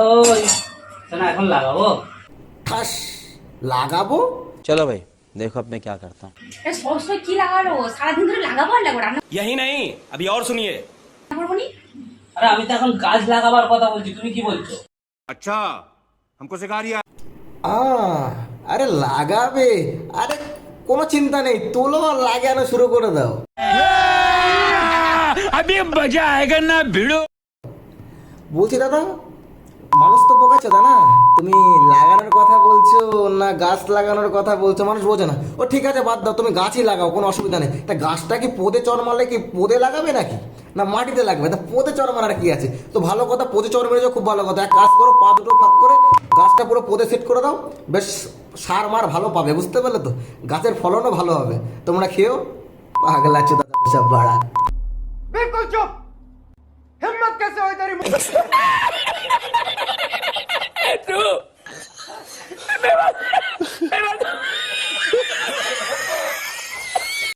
ওই শোনা এখন লাগাবো ঠাস লাগাবো। चलो भाई देखो अब मैं क्या करता हूँ। সবসময় কি লাগালো সারাদিন ধরে লাগাবো আর লাগাবো রান্না यही नहीं अभी और सुनिए। করবো নি। আরে আমি তো এখন গাছ লাগাবার কথা বলছি, তুমি কি বলছো? अच्छा हमको सिखा रिया। আরে লাগাবে, আরে কোনো চিন্তা নেই, তোলো আর লাগানো শুরু করে দাও। अभी मजा आएगा ना भिड़ो। বলছি দাদা, মানুষ তো বোকাচ্ছে না, তুমি লাগানোর কথা বলছো না গাছ লাগানোর কথা বলছো, মানুষ বোঝে না। ও ঠিক আছে বাদ দাও, তুমি গাছই লাগাও, কোনো অসুবিধা নেই। তা গাছটা কি পোদে চর মারলে কি পোদে লাগাবে নাকি না মাটিতে লাগবে? তা পোদে চর মারার কি আছে? তো ভালো কথা, পোদে চর মেরেছো, খুব ভালো কথা। এক কাজ করো, পা দুটো ফাঁক করে গাছটা পুরো পোদে সেট করে দাও, বেশ সার মার ভালো পাবে, বুঝতে পারলে তো? গাছের ফলনও ভালো হবে, তোমরা খেয়েও। পাগল আছো দাদা সব বাড়া। बिल्कुल चुप। हिम्मत कैसे हुई तेरी? तू